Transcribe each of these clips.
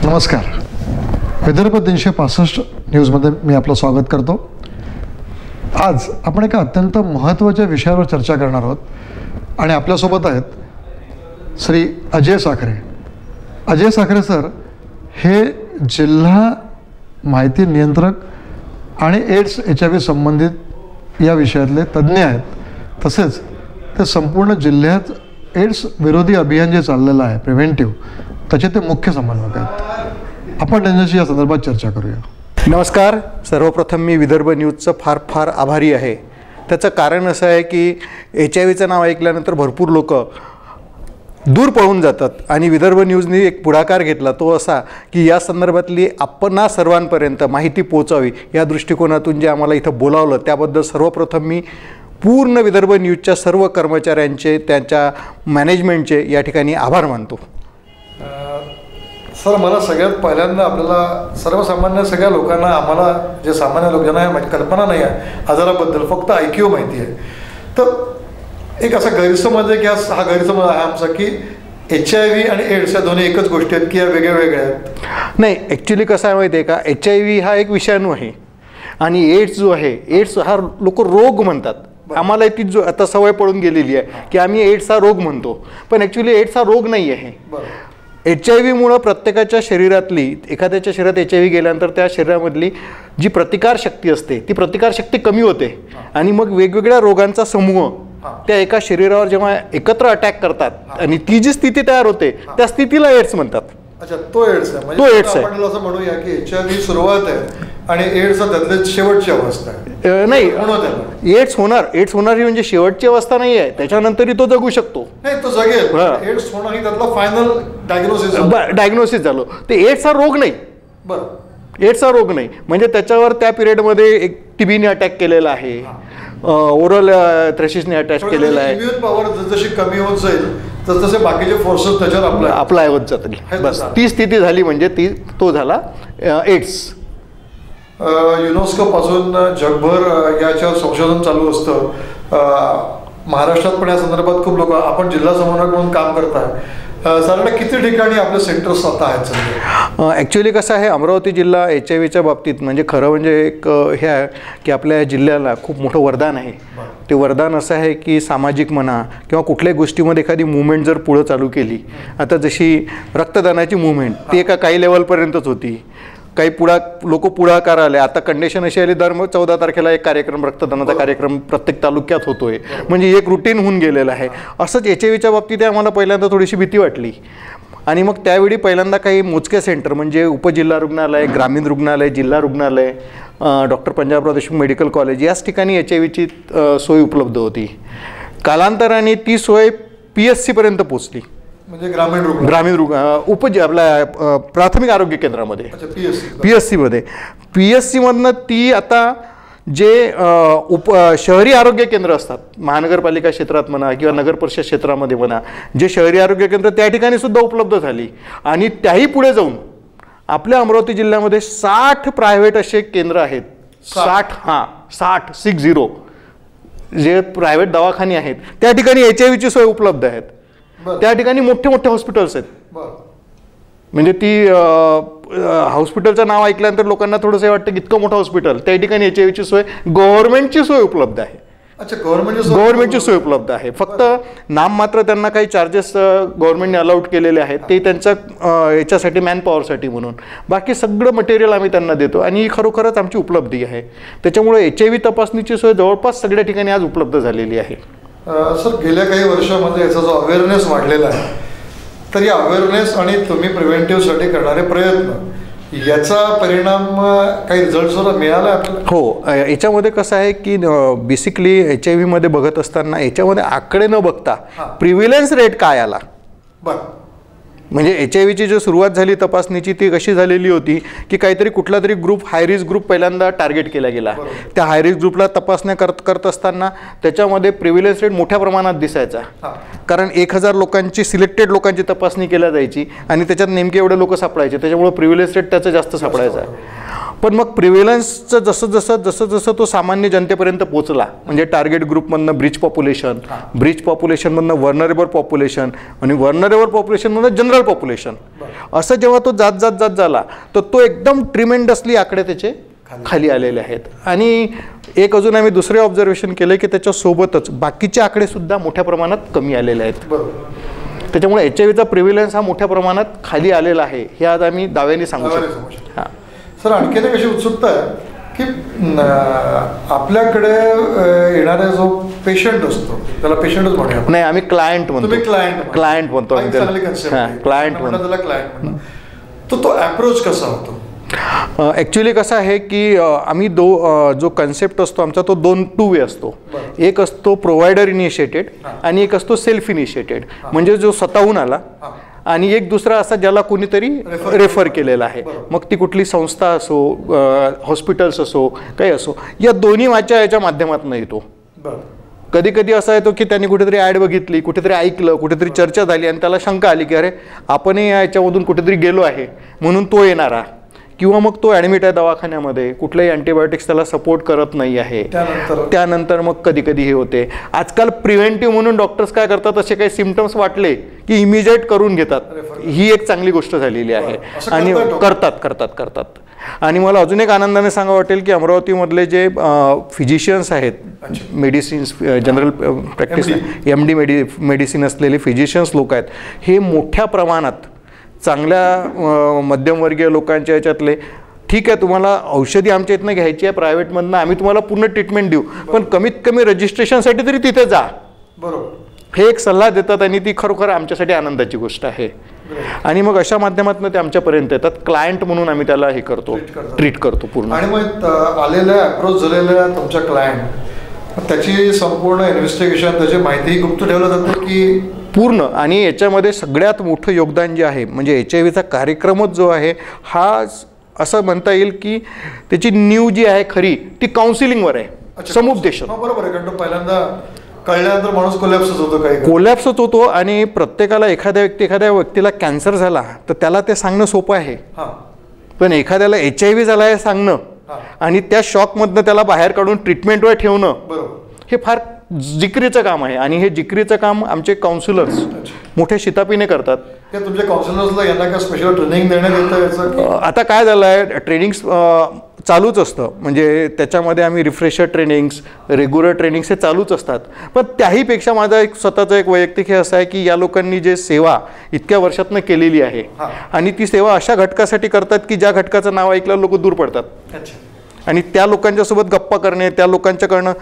नमस्कार. विदर्भ 365 न्यूजमध्ये मी आपलं स्वागत करतो. आज आपण एका अत्यंत महत्त्वाच्या विषयावर चर्चा करणार आहोत आणि आपल्यासोबत आहेत श्री अजय साखरे. अजय साखरे सर हे जिल्हा माहिती नियंत्रक आणि एड्स HIV संबंधित या विषयातले तज्ज्ञ आहेत. तसेच ते संपूर्ण जिल्ह्यात एड्स विरोधी अभियान जे चाललेलं आहे प्रिव्हेंटिव्ह, त्याचे ते मुख्य समन्वयक आहेत. आपण त्यांच्याशी या संदर्भात चर्चा करूया. नमस्कार. सर्वप्रथम मी विदर्भ न्यूजचं फार फार आभारी आहे. त्याचं कारण असं आहे की HIV नाव ऐकल्यानंतर भरपूर लोक दूर पळून जातात आणि विदर्भ न्यूजने एक पुढाकार घेतला, तो असा की या संदर्भातली आपणा सर्वांपर्यंत माहिती पोहोचावी या दृष्टिकोनातून जे आम्हाला इथं बोलावलं त्याबद्दल सर्वप्रथम मी पूर्ण विदर्भ न्यूजच्या सर्व कर्मचाऱ्यांचे, त्यांच्या मॅनेजमेंटचे या ठिकाणी आभार मानतो. सर, मला सगळ्यात पहिल्यांदा आपल्याला सर्वसामान्य सगळ्या लोकांना, आम्हाला जे सामान्य लोक ज्यांना माहिती कल्पना नाही आहे आजाराबद्दल, फक्त IQ माहिती आहे, तर एक असा गैरसमज आहे की हा गैरसमज आहे आमचा की HIV आणि एड्स या दोन्ही एकच गोष्टी आहेत की या वेगळ्या वेगळ्या आहेत. नाही, ॲक्च्युली कसं आहे माहिती आहे का, HIV हा एक विषाणू आहे आणि एड्स जो आहे, एड्स हा लोक रोग म्हणतात. आम्हाला ती जो आता सवय पडून गेलेली आहे की आम्ही एड्स हा रोग म्हणतो, पण ॲक्च्युली एड्स हा रोग नाही आहे. HIV प्रत्येकाच्या शरीरातली, एखाद्याच्या शरीरात HIV गेल्यानंतर त्या शरीरामधली जी प्रतिकारशक्ती असते ती प्रतिकारशक्ती कमी होते आणि मग वेगवेगळ्या रोगांचा समूह त्या एका शरीरावर जेव्हा एकत्र अटॅक करतात आणि ती जी स्थिती तयार होते त्या स्थितीला एड्स म्हणतात. अच्छा, तो एड्स आहे. तो एड्स आहे. आपण असं म्हणूया की HIV सुरुवात आहे आणि एड्स त्यातली शेवटची अवस्था आहे. नाही, एड्स होणार ही म्हणजे शेवटची अवस्था नाही आहे, त्याच्यानंतरही तो जगू शकतो. नाही, तो जगेल. एड्स होणं ही त्यातला फायनल डायग्नोसिस झालं. ते एड्स हा रोग नाही. बरं, एड्स हा रोग नाही म्हणजे त्याच्यावर त्या पिरियडमध्ये एक TBने अटॅक केलेला आहे, ओरल थ्रेसिसने अटॅच केलेला आहे. इम्युन पॉवर जशी कमी होत जाईल तसे बाकीचे फोर्सेस त्याच्यावर अप्लाय होत जातील. बस ती स्थिती झाली म्हणजे तो झाला एड्स. युनेस्को पासून जगभर याच्यावर संशोधन चालू असतं. महाराष्ट्रात पण या संदर्भात खूप लोक, आपण जिल्हा समन्वयक म्हणून काम करताय. साधारण किती ठिकाणी आपले सेंटर्स आता आहेत? ॲक्च्युली कसं आहे, अमरावती जिल्हा HIVच्या बाबतीत म्हणजे खरं म्हणजे एक हे आहे की आपल्या जिल्ह्याला खूप मोठं वरदान आहे. ते वरदान असं आहे की सामाजिक म्हणा किंवा कुठल्याही गोष्टीमध्ये एखादी मुवमेंट जर पुढं चालू केली, आता जशी रक्तदानाची मुवमेंट ती एका काही लेवलपर्यंतच होती, काही लोक पुढाकार आले. आता कंडिशन अशी आली, दर 14 तारखेला एक कार्यक्रम, रक्तदानाचा कार्यक्रम प्रत्येक तालुक्यात होतोय, म्हणजे एक रुटीन होऊन गेलेलं आहे. असंच HIVच्या बाबतीत आम्हाला पहिल्यांदा थोडीशी भीती वाटली आणि मग त्यावेळी पहिल्यांदा काही मोजके सेंटर म्हणजे उपजिल्हा रुग्णालय, ग्रामीण रुग्णालय, जिल्हा रुग्णालय, doctor Panjabrao Deshmukh medical college याच ठिकाणी HIVची सोय उपलब्ध होती. कालांतराने ती सोय PSC पर्यंत पोचली, म्हणजे ग्रामीण आपल्या प्राथमिक आरोग्य केंद्रामध्ये, PSCमध्ये. PSCमधनं ती आता जे शहरी आरोग्य केंद्र असतात, महानगरपालिका क्षेत्रात म्हणा किंवा नगर परिषद क्षेत्रामध्ये म्हणा, जे शहरी आरोग्य केंद्र त्या ठिकाणी सुद्धा उपलब्ध झाली आणि त्याही पुढे जाऊन आपल्या अमरावती जिल्ह्यामध्ये 60 प्रायव्हेट असे केंद्र आहेत. 60 जे प्रायव्हेट दवाखाने आहेत त्या ठिकाणी HIVची सोय उपलब्ध आहेत. त्या ठिकाणी मोठे मोठे हॉस्पिटल्स आहेत. म्हणजे ती हॉस्पिटलचं नाव ऐकल्यानंतर लोकांना थोडंसं वाटतं की इतकं मोठं हॉस्पिटल, त्या ठिकाणी HIVची सोय, गव्हर्नमेंटची सोय उपलब्ध आहे. अच्छा, गव्हर्नमेंटची सोय उपलब्ध आहे. फक्त नाम मात्र त्यांना काही चार्जेस गव्हर्नमेंटने अलाउड केलेले आहेत, ते त्यांच्या याच्यासाठी मॅनपॉवरसाठी म्हणून. बाकी सगळं मटेरियल आम्ही त्यांना देतो आणि ही खरोखरच आमची उपलब्धी आहे. त्याच्यामुळे HIV तपासणीची सोय जवळपास सगळ्या ठिकाणी आज उपलब्ध झालेली आहे. सर, गेल्या काही वर्षामध्ये याचा जो अवेअरनेस वाढलेला आहे, तर या अवेअरनेस आणि तुम्ही प्रिव्हेंटिव्हसाठी करणारे प्रयत्न, याचा परिणाम काही रिझल्ट मिळाला आपल्याला? हो, याच्यामध्ये कसं आहे की बेसिकली HIVमध्ये बघत असताना याच्यामध्ये आकडे न बघता प्रिव्हिलन्स रेट काय आला. बरं, म्हणजे HIV जी सुरुवात झाली तपासणीची ती कशी झालेली होती की काहीतरी कुठला तरी ग्रुप, हाय रिस्क ग्रुप पहिल्यांदा टार्गेट केला गेला. त्या हाय रिस्क ग्रुपला तपासण्या करत असताना त्याच्यामध्ये प्रिव्हिलन्स रेट मोठ्या प्रमाणात दिसायचा, कारण 1000 लोकांची, सिलेक्टेड लोकांची तपासणी केल्या जायची आणि त्याच्यात नेमके एवढे लोक सापडायचे, त्याच्यामुळे प्रिव्हिलन्स रेट त्याचं जास्त सापडायचा. पण मग प्रिव्हेलन्सचं जसं तो सामान्य जनतेपर्यंत पोहोचला, म्हणजे टार्गेट ग्रुपमधनं ब्रीच पॉप्युलेशनमधनं व्हर्नरेबल पॉप्युलेशन आणि व्हर्नरेबल पॉप्युलेशनमधनं जनरल पॉप्युलेशन, असं जेव्हा तो जात झाला तर तो एकदम ट्रिमेंडसली आकडे त्याचे खाली आलेले आहेत. आणि एक अजून आम्ही दुसरे ऑब्झर्वेशन केले की त्याच्यासोबतच बाकीचे आकडे सुद्धा मोठ्या प्रमाणात कमी आलेले आहेत. त्याच्यामुळे HIV प्रिव्हिलन्स हा मोठ्या प्रमाणात खाली आलेला आहे, हे आज आम्ही दाव्याने सांगू शकतो. हां सर, आणखीन एक अशी उत्सुकता आहे की आपल्याकडे येणारा जो पेशंट असतो त्याला पेशंटच म्हणूया, नाही आम्ही क्लायंट म्हणतो, क्लायंट म्हणतो आम्ही क्लायंट म्हणतो. तो अप्रोच कसा होतो? ॲक्च्युली कसं आहे की आम्ही जो कन्सेप्ट असतो आमचा तो 2 वे असतो. एक असतो प्रोव्हायडर इनिशिएटेड आणि एक असतो सेल्फ इनिशिएटेड, म्हणजे जो स्वतःहून आला, आणि एक दुसरा असा ज्याला कोणीतरी रेफर केलेला आहे. मग ती कुठली संस्था असो, हॉस्पिटल्स असो, काही असो, या दोन्ही याच्या माध्यमातून येतो. कधी कधी असं येतो की त्यांनी कुठेतरी ॲड बघितली, कुठेतरी ऐकलं, कुठेतरी चर्चा झाली आणि त्याला शंका आली की अरे आपणही याच्यामधून कुठेतरी गेलो आहे म्हणून तो येणारा, किंवा मग तो ॲडमिट आहे दवाखान्यामध्ये, कुठल्याही अँटीबायोटिक्स त्याला सपोर्ट करत नाही आहे, त्यानंतर मग कधी कधी हे होते. आजकाल प्रिव्हेंटिव्ह म्हणून डॉक्टर्स काय करतात, असे काही सिम्पटम्स वाटले की इमिजिएट करून घेतात. ही एक चांगली गोष्ट झालेली आहे आणि करतात. आणि मला अजून एक आनंदाने सांगा वाटेल की अमरावतीमधले जे फिजिशियन्स आहेत, medicines general practice MD medicine असलेले फिजिशियन्स लोक आहेत, हे मोठ्या प्रमाणात चांगल्या मध्यमवर्गीय लोकांच्या याच्यातले, ठीक आहे तुम्हाला औषधी आमच्या इथनं घ्यायची आहे प्रायव्हेटमधनं, आम्ही तुम्हाला पूर्ण ट्रीटमेंट देऊ, पण कमीत कमी रजिस्ट्रेशनसाठी तरी तिथे जा, हे एक सल्ला देतात आणि ती खरोखर आमच्यासाठी आनंदाची गोष्ट आहे. आणि मग अशा माध्यमातून ते आमच्यापर्यंत येतात. क्लायंट म्हणून आम्ही त्याला हे करतो, ट्रीट करतो पूर्ण. आणि मग आलेल्या अप्रोच झालेल्या तुमच्या क्लायंट, त्याची संपूर्ण इन्व्हेस्टिगेशन, त्याची माहिती गुप्त ठेवलं जातं की पूर्ण? आणि याच्यामध्ये सगळ्यात मोठं योगदान जे आहे म्हणजे HIVचा कार्यक्रमच जो आहे हा असं म्हणता येईल की त्याची न्यू जी आहे खरी ती काउन्सिलिंगवर आहे, समुपदेशन. बरोबर आहे, कारण पहिल्यांदा कळल्यानंतर माणूस कोलॅप्सच होतो आणि प्रत्येकाला एखाद्या व्यक्तीला कॅन्सर झाला तर त्याला ते सांगणं सोपं आहे, पण एखाद्याला HIV झाला आहे सांगणं आणि त्या शॉकमधनं त्याला बाहेर काढून ट्रीटमेंटवर ठेवणं हे फार जिकरीचं काम आहे. आणि हे जिकरीचं काम आमचे काउन्सिलर्स मोठ्या शितापीने करतात. तुमच्या काउन्सिलर्सला यांना काय स्पेशल ट्रेनिंग देण्यात येतं? आता काय झालं आहे, ट्रेनिंग्स चालूच असतं, म्हणजे त्याच्यामध्ये आम्ही रिफ्रेशर ट्रेनिंग्स, रेग्युलर ट्रेनिंग्स हे चालूच असतात. पण त्याहीपेक्षा माझा एक स्वतःचं एक वैयक्तिक हे असं आहे की या लोकांनी जे सेवा इतक्या वर्षातनं केलेली आहे आणि ती सेवा अशा घटकासाठी करतात की ज्या घटकाचं नाव ऐकल्यावर लोक दूर पडतात. आणि त्या लोकांच्यासोबत गप्पा करणे, त्या लोकांच्याकडनं,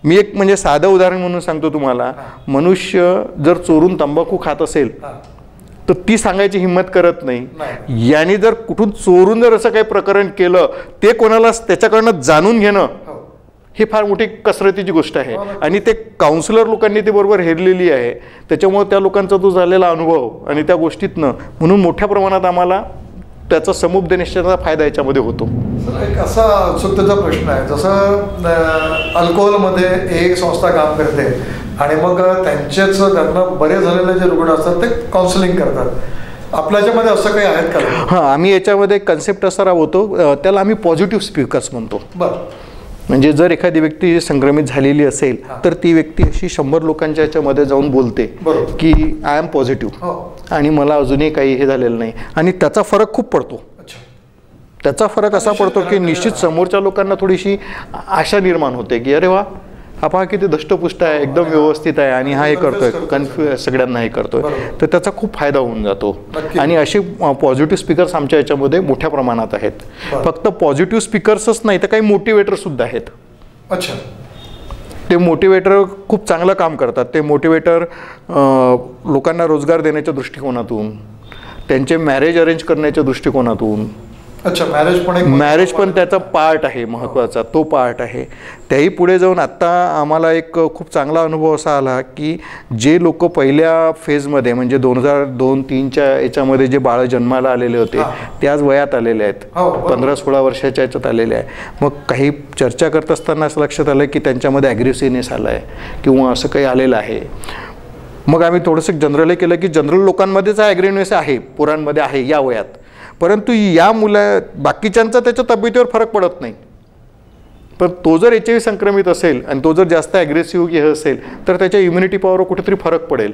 मी एक म्हणजे साधं उदाहरण म्हणून सांगतो तुम्हाला, मनुष्य जर चोरून तंबाखू खात असेल तर ती सांगायची हिंमत करत नाही. याने जर कुठून चोरून जर असं काही प्रकरण केलं ते कोणाला त्याच्याकडनं जाणून घेणं ही फार मोठी कसरतीची गोष्ट आहे. आणि ते काउन्सिलर लोकांनी ते बरोबर हेरलेली आहे. त्याच्यामुळे त्या लोकांचा तो झालेला अनुभव आणि त्या गोष्टीतनं म्हणून मोठ्या प्रमाणात आम्हाला त्याचा समुपदेशाचा फायदा याच्यामध्ये होतो. एक असा उत्सुकतेचा प्रश्न आहे, जसं अल्कोहोलमध्ये एक संस्था काम करते आणि मग त्यांना बरे झालेले जे रुग्ण असतात ते काउन्सिलिंग करतात, आपल्याच्यामध्ये असं काही आहेत का? हां, आम्ही याच्यामध्ये कन्सेप्ट असा राबवतो, त्याला आम्ही पॉझिटिव्ह स्पीकर्स म्हणतो. म्हणजे जर एखादी व्यक्ती संक्रमित झालेली असेल तर ती व्यक्ती अशी 100 लोकांच्या याच्यामध्ये जाऊन बोलते की आय एम पॉझिटिव्ह आणि मला अजूनही काही हे झालेलं नाही, आणि त्याचा फरक खूप पडतो. त्याचा फरक असा पडतो की निश्चित समोरच्या लोकांना थोडीशी आशा निर्माण होते की अरे वा, हा पहा किती धष्टपुष्ट आहे, एकदम व्यवस्थित आहे आणि हा हे करतोय, सगळ्यांना हे करतोय, तर त्याचा खूप फायदा होऊन जातो. आणि असे पॉझिटिव्ह स्पीकर्स आमच्या याच्यामध्ये मोठ्या प्रमाणात आहेत. फक्त पॉझिटिव्ह स्पीकर्सच नाही तर काही मोटिवेटर सुद्धा आहेत. अच्छा, ते मोटिवेटर खूप चांगलं काम करतात. ते मोटिवेटर लोकांना रोजगार देण्याच्या दृष्टिकोनातून, त्यांचे मॅरेज अरेंज करण्याच्या दृष्टिकोनातून, अच्छा, मॅरेज पण त्याचा पार्ट आहे, महत्त्वाचा तो पार्ट आहे. त्याही पुढे जाऊन आत्ता आम्हाला एक खूप चांगला अनुभव असा आला की जे लोक पहिल्या फेजमध्ये म्हणजे 2002-03च्या याच्यामध्ये जे बाळ जन्माला आलेले होते ते आज वयात आलेले आहेत, 15-16 वर्षाच्या याच्यात आलेले आहे. मग काही चर्चा करत असताना असं लक्षात आलं की त्यांच्यामध्ये ॲग्रेसिव्हनेस आला आहे किंवा असं काही आलेलं आहे. मग आम्ही थोडंसं जनरल केलं की जनरल लोकांमध्येच ॲग्रेसिव्हनेस आहे, पोरांमध्ये आहे या वयात, परंतु या बाकीच्यांचा त्याच्या तब्येतीवर फरक पडत नाही. पण तो जर HIV संक्रमित असेल आणि तो जर जास्त ॲग्रेसिव्ह हे असेल तर त्याच्या इम्युनिटी पॉवरवर कुठेतरी फरक पडेल.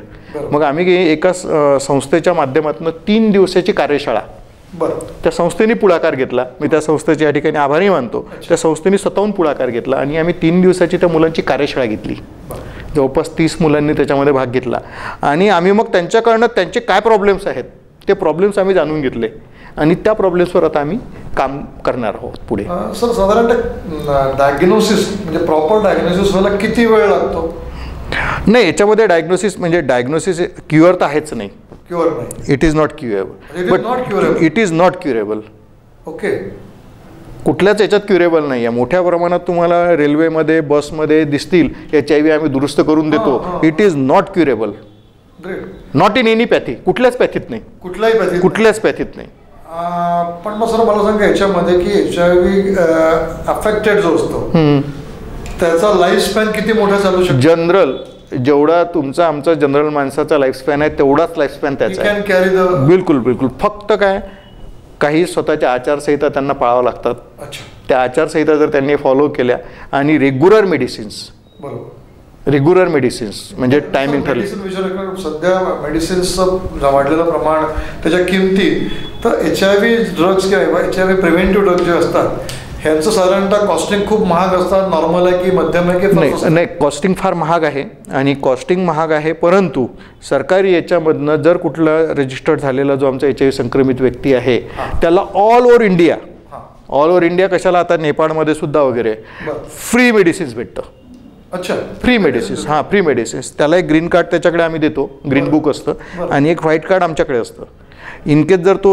मग आम्ही एका संस्थेच्या माध्यमातून 3 दिवसाची कार्यशाळा, त्या संस्थेने पुढाकार घेतला. मी त्या संस्थेच्या या ठिकाणी आभारी मानतो. त्या संस्थेने स्वतःहून पुढाकार घेतला आणि आम्ही 3 दिवसाची त्या मुलांची कार्यशाळा घेतली. जवळपास 30 मुलांनी त्याच्यामध्ये भाग घेतला आणि आम्ही मग त्यांच्याकडनं त्यांचे काय प्रॉब्लेम्स आहेत ते प्रॉब्लेम्स आम्ही जाणून घेतले आणि त्या प्रॉब्लेम्सवर आता आम्ही काम करणार आहोत पुढे. सर, साधारणतः डायग्नोसिस म्हणजे प्रॉपर डायग्नोसिस व्हायला किती वेळ लागतो? नाही, याच्यामध्ये डायग्नोसिस क्युअर तर आहेच नाही. क्युअर नाही. It is not curable. But it is not curable. Okay. कुठल्याच याच्यात क्युरेबल नाही आहे. मोठ्या प्रमाणात तुम्हाला रेल्वेमध्ये बसमध्ये दिसतील HIV आम्ही दुरुस्त करून देतो. It is not curable. Not in any पॅथी. कुठल्याच पॅथीत नाही. कुठल्याच पॅथीत नाही. पण मग सर मला सांगा याच्यामध्ये की HIV अफेक्टेड जो असतो त्याचा लाईफ स्पॅन किती मोठा चालू शकतो? जनरल जेवढा तुमचा आमचा जनरल माणसाचा लाईफ स्पॅन आहे तेवढाच लाईफ स्पॅन त्याचा आहे. बिलकुल बिलकुल. फक्त काय काही स्वतःच्या आचारसंहिता त्यांना पाळावं लागतात. त्या आचारसंहिता जर त्यांनी फॉलो केल्या आणि रेग्युलर मेडिसिन्स म्हणजे टायमिंग ठरली. सध्या मेडिसिन्सचं वाढलेलं प्रमाण, त्याच्या किमती, तर HIV ड्रग्स किंवा HIV प्रिव्हेंटिव्ह ड्रग्स जे असतात ह्यांचं साधारणतः कॉस्टिंग खूप महाग असतात. नॉर्मल आहे की मध्यम आहे की? नाही, कॉस्टिंग फार महाग आहे आणि कॉस्टिंग महाग आहे. परंतु सरकारी याच्यामधनं जर कुठला रजिस्टर्ड झालेला जो आमचा HIV संक्रमित व्यक्ती आहे त्याला ऑल ओव्हर इंडिया कशाला आता नेपाळमध्ये सुद्धा वगैरे फ्री मेडिसिन्स भेटतं. अच्छा. Free medicines. Free medicines. त्याला एक ग्रीन कार्ड त्याच्याकडे आम्ही देतो. ग्रीन बुक असतं आणि एक व्हाईट कार्ड आमच्याकडे असतं. इनकेस जर तो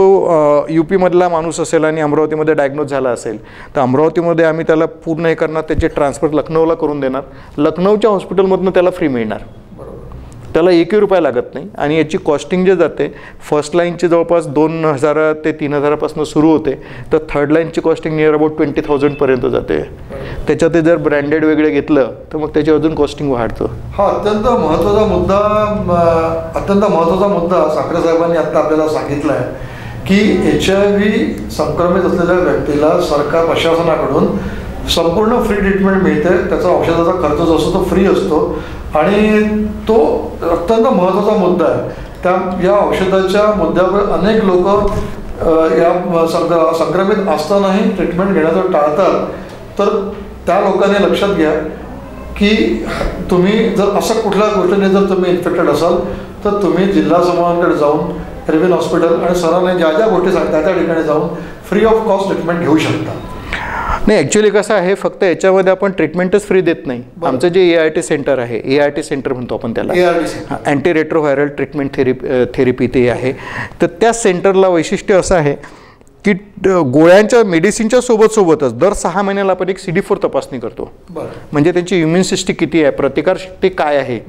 UP मधला माणूस असेल आणि अमरावतीमध्ये डायग्नोज झाला असेल तर अमरावतीमध्ये आम्ही त्याला पूर्ण हे करणार, त्याचे ट्रान्सफर लखनौला करून देणार. लखनौच्या हॉस्पिटलमधून त्याला फ्री मिळणार. त्याला 1 रुपया लागत नाही. आणि याची कॉस्टिंग जे जाते फर्स्ट लाईनची जवळपास 2,000 ते 3,000पासून सुरू होते तर थर्ड लाईनची कॉस्टिंग नियर अबाउट 20,000पर्यंत जाते. त्याच्यात जर ब्रँडेड वेगळे घेतलं तर मग त्याची अजून कॉस्टिंग वाढतं. हा अत्यंत महत्त्वाचा मुद्दा साखरे साहेबांनी आता आपल्याला सांगितला आहे की HIV संक्रमित असलेल्या व्यक्तीला सरकार प्रशासनाकडून संपूर्ण फ्री ट्रीटमेंट मिळते. त्याचा औषधाचा खर्च जो असतो तो फ्री असतो आणि तो अत्यंत महत्त्वाचा मुद्दा आहे. या औषधाच्या मुद्द्यावर अनेक लोक या संक्रमित असतानाही ट्रीटमेंट घेण्याचं टाळतात. तर त्या लोकांनी लक्षात घ्या की तुम्ही जर असं कुठल्या गोष्टीने जर तुम्ही इन्फेक्टेड असाल तर तुम्ही जिल्हा समूहांकडे जाऊन रेव्हेन हॉस्पिटल आणि सरांनी ज्या ज्या गोष्टी सांगतात त्या ठिकाणी जाऊन फ्री ऑफ कॉस्ट ट्रीटमेंट घेऊ शकता. नाही, ॲक्च्युली कसं आहे फक्त याच्यामध्ये आपण ट्रीटमेंटच फ्री देत नाही. आमचं जे ART सेंटर आहे, ART सेंटर म्हणतो आपण त्याला, अँटी रेट्रोव्हायरल ट्रीटमेंट थेरपी ते आहे. तर त्या सेंटरला वैशिष्ट्य असं आहे की गोळ्यांच्या मेडिसिनच्या सोबतच दर 6 महिन्याला आपण एक CD4 तपासणी करतो. म्हणजे त्यांची इम्युन सिस्टम किती आहे, प्रतिकारशक्ती काय आहे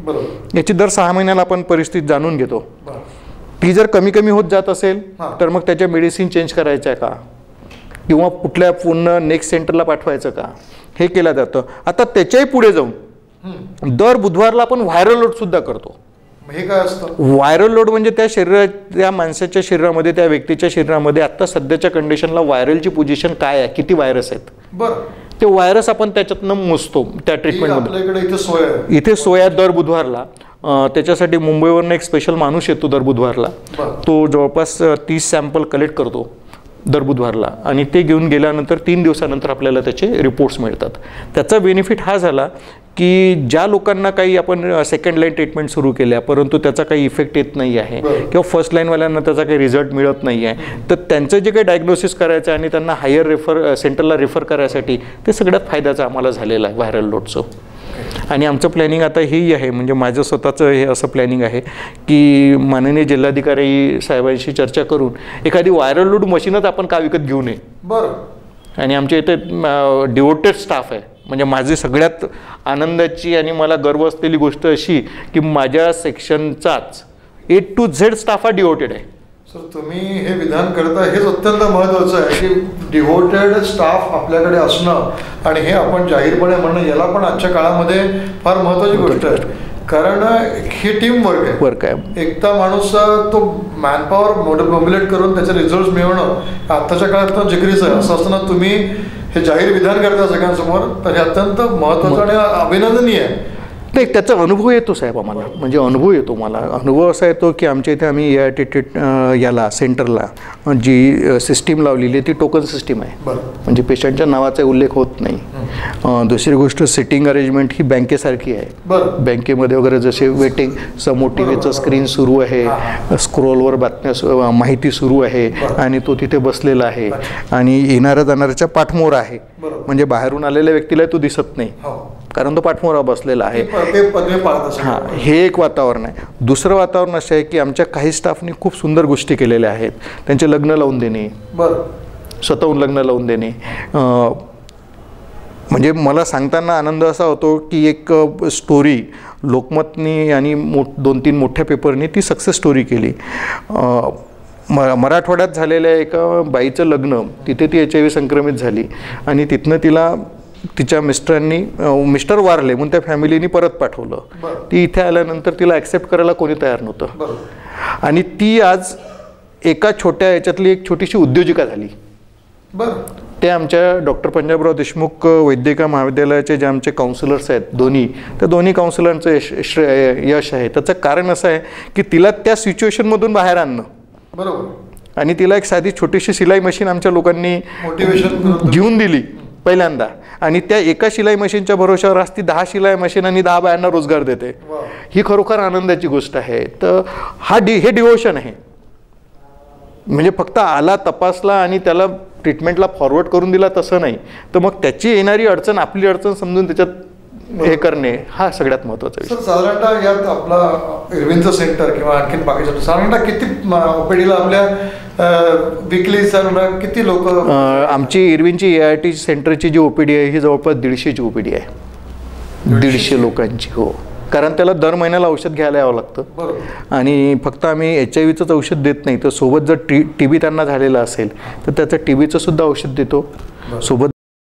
याची दर 6 महिन्याला आपण परिस्थिती जाणून घेतो. ती जर कमी होत जात असेल तर मग त्याच्या मेडिसिन चेंज करायच्या का किंवा कुठल्या पुन्हा नेक्स्ट सेंटरला पाठवायचं का हे केलं जातं. आता त्याच्याही पुढे जाऊन दर बुधवारला आपण व्हायरल लोड सुद्धा करतो. हे काय असतं? व्हायरल लोड म्हणजे त्या माणसाच्या शरीरामध्ये, त्या व्यक्तीच्या शरीरामध्ये आता सध्याच्या कंडिशनला व्हायरलची पोझिशन काय आहे, किती व्हायरस आहेत, ते व्हायरस आपण त्याच्यातनं मोजतो त्या ट्रीटमेंटमध्ये. इथे सोया दर बुधवारला. त्याच्यासाठी मुंबईवरून एक स्पेशल माणूस येतो दर बुधवारला. तो जवळपास 30 सॅम्पल कलेक्ट करतो दर बुधवारला आणि ते घेऊन गेल्यानंतर 3 दिवसानंतर आपल्याला त्याचे रिपोर्ट्स मिळतात. त्याचा बेनिफिट हा झाला की ज्या लोकांना काही आपण सेकंड लाईन ट्रीटमेंट सुरू केल्या परंतु त्याचा काही इफेक्ट येत नाही आहे किंवा फर्स्ट लाईनवाल्यांना त्याचा काही रिझल्ट मिळत नाही आहे तर त्यांचं जे काही डायग्नोसिस करायचं आणि त्यांना हायर सेंटरला रेफर करायसाठी ते सगळ्यात फायद्याचं आम्हाला झालेलं आहे व्हायरल लोडचं. आणि आमचं प्लॅनिंग आता हेही आहे, म्हणजे माझं स्वतःचं हे असं प्लॅनिंग आहे की माननीय जिल्हाधिकारी साहेबांशी चर्चा करून एखादी व्हायरल लोड मशीनच आपण का विकत घेऊ नये. आणि आमच्या इथे डिवोटेड स्टाफ आहे. म्हणजे माझी सगळ्यात आनंदाची आणि मला गर्व असलेली गोष्ट अशी की माझ्या सेक्शनचाच A to Z स्टाफ हा डिवोटेड आहे. सर तुम्ही हे विधान करता हेच अत्यंत महत्त्वाचं आहे की डिव्होटेड स्टाफ आपल्याकडे असणं आणि हे आपण जाहीरपणे म्हणणं याला पण आजच्या काळामध्ये फार महत्त्वाची गोष्ट आहे कारण ही टीम वर्क आहे. एकटा माणूस तो मॅनपॉवर मोबिलेट करून त्याचे रिझल्ट मिळवणं आताच्या काळात तर जिगरीचं आहे. असं असताना तुम्ही हे जाहीर विधान करता सगळ्यांसमोर, तर हे अत्यंत महत्त्वाचं आणि अभिनंदनीय आहे. नाही, त्याचा अनुभव येतो साहेब आम्हाला, म्हणजे अनुभव येतो मला. अनुभव असा येतो की आमच्या इथे आम्ही याला सेंटरला जी सिस्टीम लावलेली आहे ती टोकन सिस्टीम आहे, म्हणजे पेशंटच्या नावाचा उल्लेख होत नाही. दुसरी गोष्ट सिटिंग अरेंजमेंट ही बँकेसारखी आहे. बँकेमध्ये वगैरे जसे वेटिंग, समोर टी व्हीचं स्क्रीन सुरू आहे, स्क्रोलवर बातम्या माहिती सुरू आहे आणि तो तिथे बसलेला आहे आणि येणाऱ्या जाणाऱ्याच्या पाठमोर आहे, म्हणजे बाहेरून आलेल्या व्यक्तीला तो दिसत नाही कारण तो पाठमोरा बसलेला आहे. हां, हे एक वातावरण आहे. दुसरं वातावरण असं आहे की आमच्या काही स्टाफनी खूप सुंदर गोष्टी केलेल्या आहेत. त्यांचे लग्न लावून देणे, स्वतःहून लग्न लावून देणे, म्हणजे मला सांगताना आनंद असा होतो की एक स्टोरी लोकमतनी आणि 2-3 मोठ्या पेपरनी ती सक्सेस स्टोरी केली. मराठवाड्यात झालेल्या एका बाईचं लग्न, तिथे ती HIV संक्रमित झाली आणि तिथनं तिला तिच्या मिस्टर वारले म्हणून त्या फॅमिलीनी परत पाठवलं. ती इथे आल्यानंतर तिला ॲक्सेप्ट करायला कोणी तयार नव्हतं आणि ती आज एका छोट्या याच्यातली एक छोटीशी उद्योजिका झाली. ते आमच्या डॉक्टर पंजाबराव देशमुख वैद्यकीय महाविद्यालयाचे जे आमचे काउन्सिलर्स आहेत दोन्ही, त्या दोन्ही काउन्सिलरांचं यश आहे. त्याचं कारण असं आहे की तिला त्या सिच्युएशनमधून बाहेर आणणं, बरोबर, आणि तिला एक साधी छोटीशी शिलाई मशीन आमच्या लोकांनी मोटिवेशन घेऊन दिली पहिल्यांदा, आणि त्या एका शिलाई मशीनच्या भरोशावर आज ती 10 शिलाई मशीन आणि 10 बायांना रोजगार देते. ही खरोखर आनंदाची गोष्ट आहे. तर हे डिव्होशन आहे, म्हणजे फक्त आला, तपासला आणि त्याला ट्रीटमेंटला फॉरवर्ड करून दिला तसं नाही, तर मग त्याची येणारी अडचण आपली अडचण समजून त्याच्यात हे करणे हा सगळ्यात महत्त्वाचा विषय. साधारणतः यात आपला इरविनचं सेंटर किंवा आणखीन बाकीचं साधारणतः किती ओपीडीला आपल्या विकली किती लोक? आमची इरविनची AIT सेंटरची जी OPD आहे ही जवळपास 150ची OPD आहे, 150 लोकांची. हो, कारण त्याला दर महिन्याला औषध घ्यायला यावं लागतं आणि फक्त आम्ही HIVचंच औषध देत नाही, तर सोबत जर TB त्यांना झालेलं असेल तर त्याचं TBचं सुद्धा औषध देतो. सोबत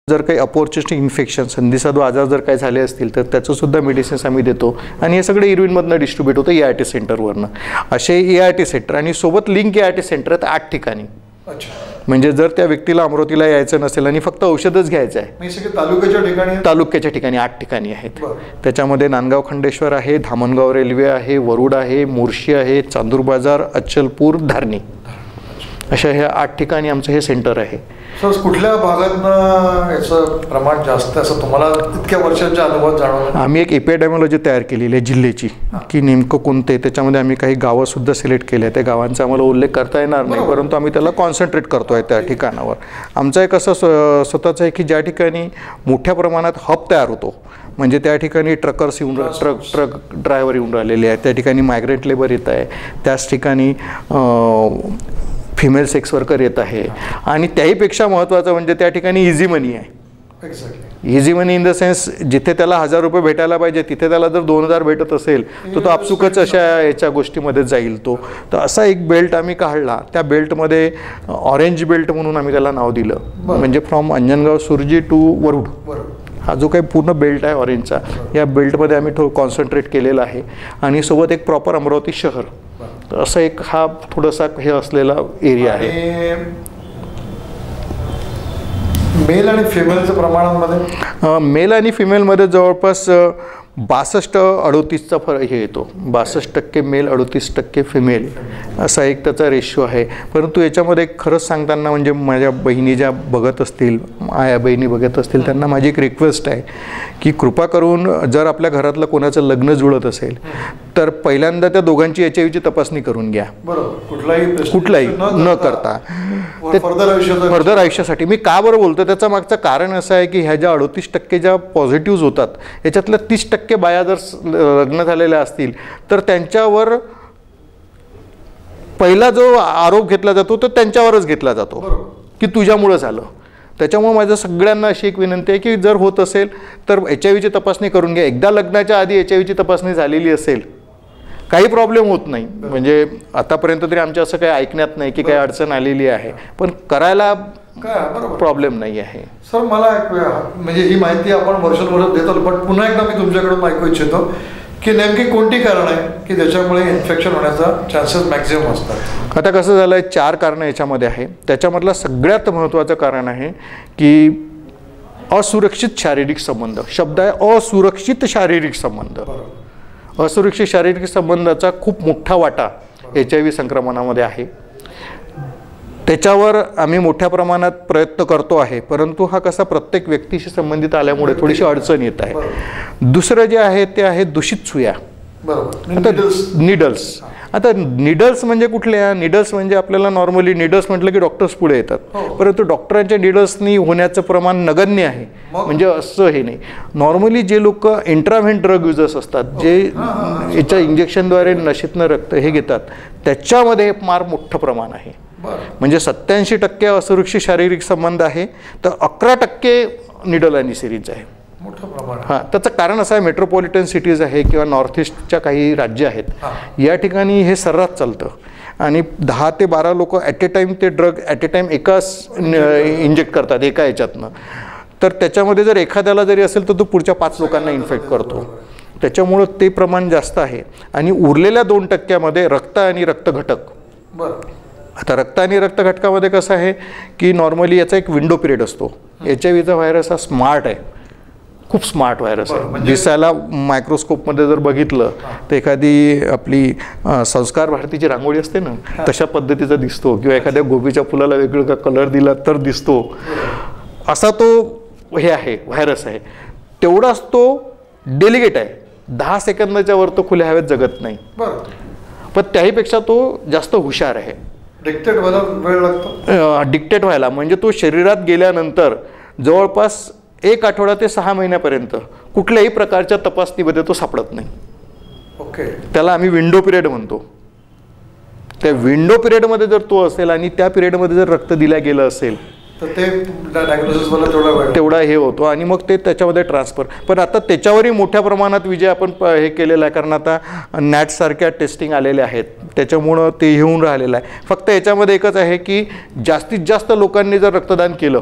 जर काही अपॉर्च्युनिटी इन्फेक्शन, संधिसाधू आजार जर काही झाले असतील तर त्याचं सुद्धा मेडिसिन्स आम्ही देतो आणि हे सगळे इरविनमधनं डिस्ट्रीब्यूट होतं AIT सेंटरवरनं. असे AIT सेंटर आणि सोबत लिंक AIT सेंटर आहेत 8 ठिकाणी. म्हणजे जर त्या व्यक्तीला अमरावतीला यायचं नसेल आणि फक्त औषधच घ्यायचं आहे, तालुक्याच्या ठिकाणी 8 ठिकाणी आहेत. त्याच्यामध्ये नांदगाव खंडेश्वर आहे, धामणगाव रेल्वे आहे, वरुड आहे, मोर्शी आहे, चांदूर बाजार, अचलपूर, धारणी, अशा ह्या 8 ठिकाणी आमचं हे सेंटर आहे. सर, कुठल्या भागातनं याचं प्रमाण जास्त असं तुम्हाला इतक्या वर्षांच्या अनुभवात जाणवलं? आम्ही एक एपिडेमॉलॉजी तयार केलेली आहे जिल्ह्याची, की नेमकं कोणते. त्याच्यामध्ये आम्ही काही गावंसुद्धा सिलेक्ट केले आहेत. त्या गावांचा आम्हाला उल्लेख करता येणार नाही, परंतु आम्ही त्याला कॉन्सन्ट्रेट करतो आहे त्या ठिकाणावर. आमचा एक असं स्वतःचं आहे की ज्या ठिकाणी मोठ्या प्रमाणात हब तयार होतो, म्हणजे त्या ठिकाणी ट्रकर्स येऊन ट्रक ड्रायव्हर येऊन राहिलेले आहेत, त्या ठिकाणी मायग्रेंट लेबर येत आहे, त्याच ठिकाणी फिमेल सेक्स वर्कर येत आहे आणि त्याहीपेक्षा महत्त्वाचं म्हणजे त्या ठिकाणी इझी मनी आहे. Easy money in the sense जिथे त्याला 1000 रुपये भेटायला पाहिजे तिथे त्याला जर 2000 भेटत असेल तर तो आपसुकच अशा याच्या गोष्टीमध्ये जाईल तो. तर असा एक बेल्ट आम्ही काढला. त्या बेल्टमध्ये ऑरेंज बेल्ट म्हणून आम्ही त्याला नाव दिलं, म्हणजे फ्रॉम अंजनगाव सुरजी टू वरुड हा जो काही पूर्ण बेल्ट आहे ऑरेंजचा, या बेल्टमध्ये आम्ही कॉन्सन्ट्रेट केलेला आहे आणि सोबत एक प्रॉपर अमरावती शहर, असं एक हा थोडासा हे असलेला एरिया आहे. मेल आणि फिमेलच्या प्रमाणामध्ये मेल आणि फिमेलमध्ये जवळपास 62-38चा फरक हे येतो. 62% मेल, 38% फिमेल असा एक त्याचा रेशो आहे. परंतु याच्यामध्ये खरंच सांगताना म्हणजे माझ्या बहिणी ज्या बघत असतील, आया बहिणी बघत असतील, त्यांना माझी एक रिक्वेस्ट आहे की कृपा करून जर आपल्या घरातलं कोणाचं लग्न जुळत असेल तर पहिल्यांदा त्या दोघांची HIVची तपासणी करून घ्या, कुठलाही न करता फर्दर आयुष्यासाठी. मी का बरं बोलतो त्याचं मागचं कारण असं आहे की ह्या ज्या 38% ज्या पॉझिटिव्ह होतात याच्यातल्या 30% बाया जर लग्न झालेल्या असतील तर त्यांच्यावर पहिला जो आरोप घेतला जातो तो त्यांच्यावरच घेतला जातो की तुझ्यामुळं झालं. त्याच्यामुळे माझं सगळ्यांना अशी एक विनंती आहे की जर होत असेल तर HIVची तपासणी करून घ्या. एकदा लग्नाच्या आधी HIVची तपासणी झालेली असेल काही प्रॉब्लेम होत नाही. म्हणजे आतापर्यंत तरी आमच्या असं काही ऐकण्यात नाही की काही अडचण आलेली आहे, पण करायला प्रॉब्लेम नाही आहे. सर, मला एक म्हणजे ही माहिती आपण वर्षानुवर्ष देतो, पण पुन्हा एकदा मी तुमच्याकडून ऐकू इच्छितो की नेमकी कोणती कारण आहे की ज्याच्यामुळे इन्फेक्शन होण्याचा चान्सेस मॅक्झिमम असतात? आता कसं झालं आहे, 4 कारणं याच्यामध्ये आहे. त्याच्यामधलं सगळ्यात महत्त्वाचं कारण आहे की असुरक्षित शारीरिक संबंध. शब्द आहे असुरक्षित शारीरिक संबंध. असुरक्षित शारीरिक संबंधाचा खूप मोठा वाटा HIV संक्रमणामध्ये आहे. त्याच्यावर आम्ही मोठ्या प्रमाणात प्रयत्न करतो आहे, परंतु हा कसा प्रत्येक व्यक्तीशी संबंधित आल्यामुळे थोडीशी अडचण येत आहे. दुसरं जे आहे ते आहे दूषित सुया. आता निडल्स. आता निडल्स म्हणजे कुठल्या? निडल्स म्हणजे आपल्याला नॉर्मली निडल्स म्हटलं की डॉक्टर्स पुढे येतात, परंतु डॉक्टरांच्या निडल्सनी होण्याचं प्रमाण नगण्य आहे. म्हणजे असं हे नाही. नॉर्मली जे लोक इंट्राव्हेंट ड्रग युजर्स असतात, जे याच्या इंजेक्शनद्वारे नशेतनं रक्त हे घेतात, त्याच्यामध्ये फार मोठं प्रमाण आहे. म्हणजे 87% असुरक्षित शारीरिक संबंध आहे, तर 11% निडल आणि सिरिंज आहे. हां, त्याचं कारण असं आहे, मेट्रोपॉलिटन सिटीज आहे किंवा नॉर्थ ईस्टच्या काही राज्य आहेत, या ठिकाणी हे सर्रास चालतं आणि 10 ते 12 लोक ॲट ए टाईम ते ड्रग ॲट ए टाईम एकाच इंजेक्ट करतात एका याच्यातनं. तर त्याच्यामध्ये जर एखाद्याला जरी असेल तर तो पुढच्या 5 लोकांना इन्फेक्ट करतो. त्याच्यामुळं ते प्रमाण जास्त आहे. आणि उरलेल्या 2% रक्त आणि रक्तघटक. आता रक्त आणि रक्तघटकामध्ये कसं आहे की नॉर्मली याचा एक विंडो पिरियड असतो. HIV व्हायरस हा स्मार्ट आहे, खूप स्मार्ट व्हायरस आहे. दिसायला मायक्रोस्कोपमध्ये जर बघितलं तर एखादी आपली संस्कार भारतीची रांगोळी असते ना, तशा पद्धतीचा दिसतो, किंवा एखाद्या गोबीच्या फुलाला वेगवेगळा कलर दिला तर दिसतो, असा तो हे आहे व्हायरस आहे. तेवढाच तो डेलिगेट आहे. 10 सेकंदाच्या वर तो खुल्या हवेत जगत नाही, पण त्याहीपेक्षा तो जास्त हुशार आहे. डिक्टेट व्हायला वेळ लागतो. डिक्टेट व्हायला म्हणजे तो शरीरात गेल्यानंतर जवळपास 1 आठवडा ते 6 महिन्यापर्यंत कुठल्याही प्रकारच्या तपासणीमध्ये तो सापडत नाही. ओके. त्याला आम्ही विंडो पिरियड म्हणतो. त्या विंडो पिरियडमध्ये जर तो असेल आणि त्या पिरियडमध्ये जर रक्त दिलं गेलं असेल तर ते डायग्नोसिस तेवढा हे होतो आणि मग ते त्याच्यामध्ये ट्रान्सफर. पण आता त्याच्यावरही मोठ्या प्रमाणात विजय आपण हे केलेला आहे, कारण आता नॅटसारख्या टेस्टिंग आलेल्या आहेत, त्याच्यामुळं ते येऊन राहिलेलं आहे. फक्त याच्यामध्ये एकच आहे की जास्तीत जास्त लोकांनी जर रक्तदान केलं,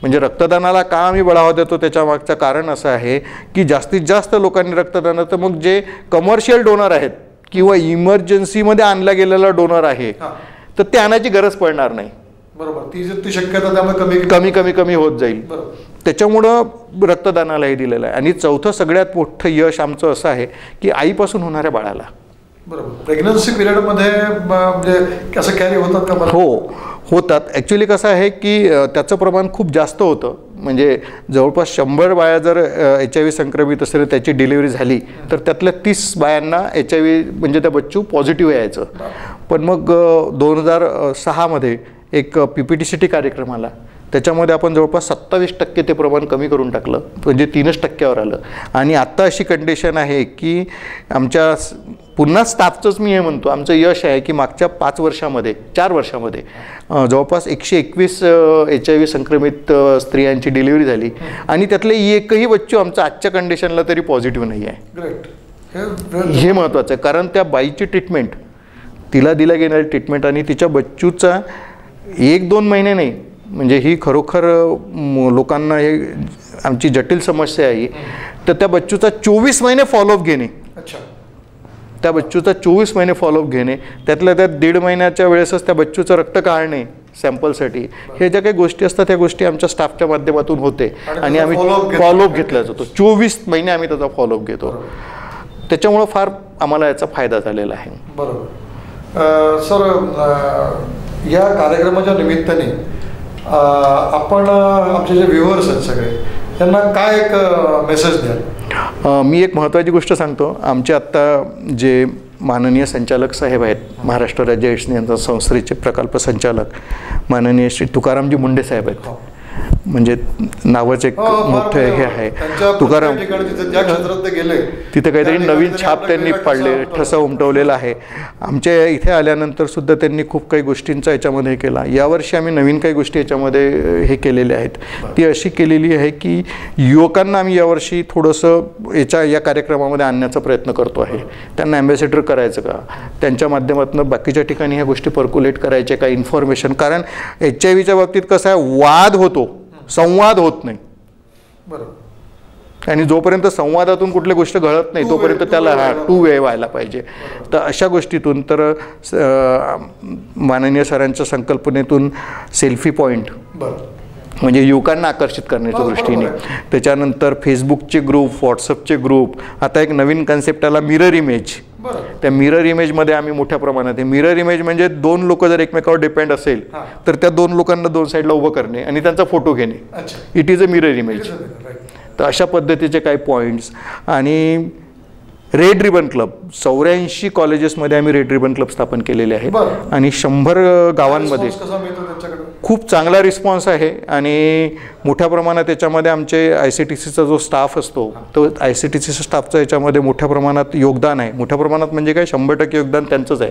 म्हणजे रक्तदानाला का आम्ही बढावा देतो त्याच्या मागचं कारण असं आहे की जास्तीत जास्त लोकांनी रक्तदान, तर मग जे कमर्शियल डोनर आहेत किंवा इमर्जन्सीमध्ये आणला गेलेला डोनर आहे तर ते आणायची गरज पडणार नाही. बरोबर. ती शक्यता त्यामुळे कमी होत जाईल. त्याच्यामुळं रक्तदानालाही दिलेलं आहे. आणि चौथं सगळ्यात मोठं यश आमचं असं आहे की आईपासून होणाऱ्या बाळाला. बरोबर. प्रेग्नन्सी पिरियडमध्ये म्हणजे कसं कॅरी होतात का? हो, होतात. ॲक्च्युली कसं आहे की त्याचं प्रमाण खूप जास्त होतं. म्हणजे जवळपास 100 बाया जर HIV संक्रमित असेल त्याची डिलिव्हरी झाली तर त्यातल्या 30 बायांना HIV म्हणजे त्या बच्चू पॉझिटिव्ह यायचं. पण मग 2006मध्ये एक PPTCT कार्यक्रम आला, त्याच्यामध्ये आपण जवळपास 27% ते प्रमाण कमी करून टाकलं, म्हणजे 3% आलं. आणि आत्ता अशी कंडिशन आहे की आमच्या पुन्हा स्टाफचंच मी हे म्हणतो, आमचं यश आहे की मागच्या 4 वर्षामध्ये जवळपास 121 HIV संक्रमित स्त्रियांची डिलिव्हरी झाली आणि त्यातले एकही बच्चू आमचा आजच्या कंडिशनला तरी पॉझिटिव्ह नाही आहे. हे महत्त्वाचं आहे, कारण त्या बाईची ट्रीटमेंट, तिला दिल्या गेणारी ट्रीटमेंट आणि तिच्या बच्चूचा 1-2 महिने नाही, म्हणजे ही खरोखर लोकांना हे आमची जटिल समस्या आहे. तर त्या बच्चूचा 24 महिने फॉलोअप घेणे, त्या बच्चूचा 24 महिने फॉलोअप घेणे, त्यातल्या त्यात 1.5 महिन्याच्या वेळेसच त्या बच्चूचं रक्त काढणे सॅम्पलसाठी, हे ज्या काही गोष्टी असतात त्या गोष्टी आमच्या स्टाफच्या माध्यमातून होते आणि आम्ही फॉलोअप घेतला जातो. 24 महिने आम्ही त्याचा फॉलोअप घेतो. त्याच्यामुळं फार आम्हाला याचा फायदा झालेला आहे. बरोबर. सर, या कार्यक्रमाच्या निमित्ताने आपण आमचे जे व्ह्युअर्स आहेत सगळे त्यांना काय एक मेसेज द्याल? मी एक महत्त्वाची गोष्ट सांगतो. आमचे आत्ता जे माननीय संचालक साहेब आहेत, महाराष्ट्र राज्य एड्स नियंत्रण संस्थेचे प्रकल्प संचालक माननीय श्री तुकारामजी मुंडे साहेब आहेत. म्हणजे नावाचं एक मोठं हे आहे तुकाराम. तिथे काहीतरी नवीन छाप त्यांनी पाडले, ठसा उमटवलेला आहे. आमच्या इथे आल्यानंतर सुद्धा त्यांनी खूप काही गोष्टींचा याच्यामध्ये केला. यावर्षी आम्ही नवीन काही गोष्टी याच्यामध्ये हे केलेल्या आहेत. ती अशी केलेली आहे की युवकांना आम्ही यावर्षी थोडंसं या कार्यक्रमामध्ये आणण्याचा प्रयत्न करतो आहे. त्यांना ॲम्बॅसेडर करायचं का, त्यांच्या माध्यमातून बाकीच्या ठिकाणी ह्या गोष्टी पर्क्युलेट करायच्या का, इन्फॉर्मेशन. कारण HIVच्या बाबतीत कसं आहे, वाद होतो, संवाद होत नाही. बरोबर. आणि जोपर्यंत संवादातून कुठली गोष्ट घडत नाही तोपर्यंत त्याला टू वे व्हायला पाहिजे. तर अशा गोष्टीतून तर माननीय सरांच्या संकल्पनेतून सेल्फी पॉईंट म्हणजे युवकांना आकर्षित करण्याच्या दृष्टीने, त्याच्यानंतर फेसबुकचे ग्रुप, व्हॉट्सअपचे ग्रुप, आता एक नवीन कन्सेप्ट आला मिरर इमेज. त्या मिरर इमेजमध्ये आम्ही मोठ्या प्रमाणात आहे. मिरर इमेज म्हणजे दोन लोक जर एकमेकावर डिपेंड असेल तर त्या दोन लोकांना दोन साईडला उभं करणे आणि त्यांचा फोटो घेणे, it is a mirror image. तर अशा पद्धतीचे काही पॉईंट्स. आणि रेड रिबन क्लब 84 कॉलेजेसमध्ये आम्ही रेड रिबन क्लब स्थापन केलेले आहेत आणि 100 गावांमध्ये खूप चांगला रिस्पॉन्स आहे. आणि मोठ्या प्रमाणात त्याच्यामध्ये आमचे ICTCचा जो स्टाफ असतो तो ICTCच्या स्टाफचं याच्यामध्ये मोठ्या प्रमाणात योगदान आहे. मोठ्या प्रमाणात म्हणजे काय 100% योगदान त्यांचंच आहे.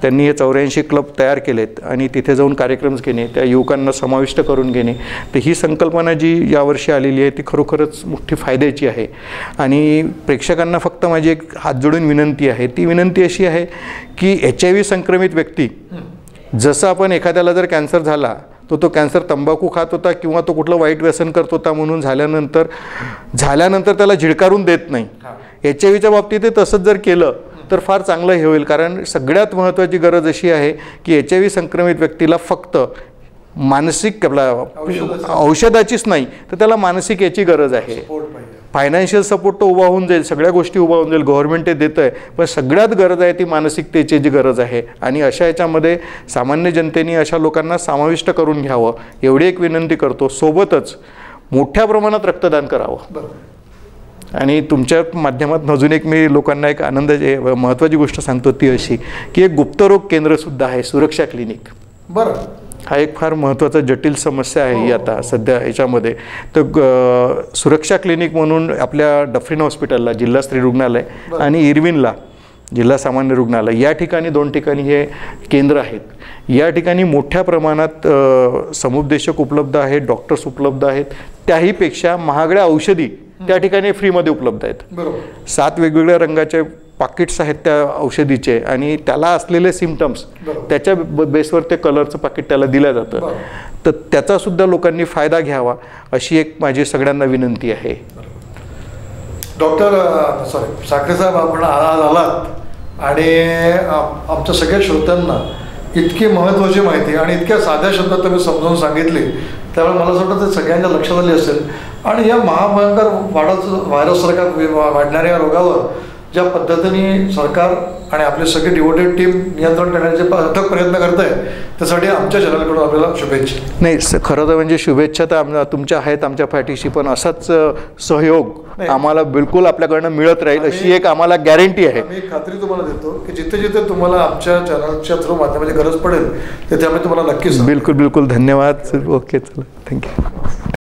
त्यांनी हे 84 क्लब तयार केलेत आणि तिथे जाऊन कार्यक्रम घेणे, त्या युवकांना समाविष्ट करून घेणे. तर ही संकल्पना जी यावर्षी आलेली आहे ती खरोखरच मोठी फायद्याची आहे. आणि प्रेक्षकांना फक्त माझी एक हात जोडून विनंती आहे, ती विनंती अशी आहे की HIV संक्रमित व्यक्ती, जसं आपण एखाद्याला जर कॅन्सर झाला तो कॅन्सर तंबाखू खात होता किंवा तो कुठलं वाईट व्यसन करत होता म्हणून झाल्यानंतर त्याला झिडकारून देत नाही. HIVच्या बाबतीत तसंच जर केलं तर फार चांगलं हे होईल. कारण सगळ्यात महत्त्वाची गरज अशी आहे की HIV संक्रमित व्यक्तीला फक्त मानसिक औषधाचीच नाही तर त्याला मानसिक याची गरज आहे. फायनान्शियल सपोर्ट तो उभा होऊन जाईल, सगळ्या गोष्टी उभा होऊन जाईल, गव्हर्नमेंट ते देतं आहे, पण सगळ्यात गरज आहे ती मानसिकतेची जी गरज आहे. आणि अशा याच्यामध्ये सामान्य जनतेने अशा लोकांना समाविष्ट करून घ्यावं एवढी एक विनंती करतो. सोबतच मोठ्या प्रमाणात रक्तदान करावं. आणि तुमच्या माध्यमातून अजून एक मी लोकांना एक आनंदाची महत्त्वाची गोष्ट सांगतो, ती अशी की एक गुप्तरोग केंद्रसुद्धा आहे, सुरक्षा क्लिनिक. हा एक फार महत्त्वाचा जटिल समस्या आहे ही आता सध्या याच्यामध्ये. तर सुरक्षा क्लिनिक म्हणून आपल्या डफरीन हॉस्पिटलला, जिल्हा स्त्री रुग्णालय, आणि इरविनला जिल्हा सामान्य रुग्णालय, या ठिकाणी 2 ठिकाणी हे केंद्र आहेत. या ठिकाणी मोठ्या प्रमाणात समुपदेशक उपलब्ध आहेत, डॉक्टर्स उपलब्ध आहेत. त्याहीपेक्षा महागड्या औषधी त्या ठिकाणी फ्रीमध्ये उपलब्ध आहेत. 7 वेगवेगळ्या रंगाचे पाकिट्स आहेत त्या औषधीचे आणि त्याला असलेले सिम्पटम्स त्याच्या बेसवर ते कलरचं पाकिट त्याला दिलं जातं. तर त्याचासुद्धा लोकांनी फायदा घ्यावा अशी एक माझी सगळ्यांना विनंती आहे. डॉक्टर साखरे साहेब, आपण आज आलात आणि आमच्या सगळ्या श्रोत्यांना इतकी महत्त्वाची माहिती आणि इतक्या साध्या शब्दात तुम्ही समजावून सांगितली, त्यामुळे मला असं वाटतं ते सगळ्यांच्या लक्षात आली असेल. आणि या महाभयंकर व्हायरससारख्या वाढणाऱ्या रोगावर ज्या पद्धतीने सरकार आणि आपले सगळे डिवोटेड टीम नियंत्रण करण्याचे अथक प्रयत्न करत आहे, त्यासाठी आमच्या चॅनलकडून आपल्याला शुभेच्छा. नाही, खरं तर म्हणजे शुभेच्छा तर तुमच्या आहेत आमच्या पाठीशी, पण असाच सहयोग आम्हाला बिलकुल आपल्याकडनं मिळत राहील अशी एक आम्हाला गॅरंटी आहे. मी खात्री तुम्हाला देतो की जिथे जिथे तुम्हाला आमच्या चॅनलच्या थ्रू माध्यमाची गरज पडेल तिथे आम्ही तुम्हाला नक्कीच. बिलकुल धन्यवाद. ओके, चला, थँक्यू.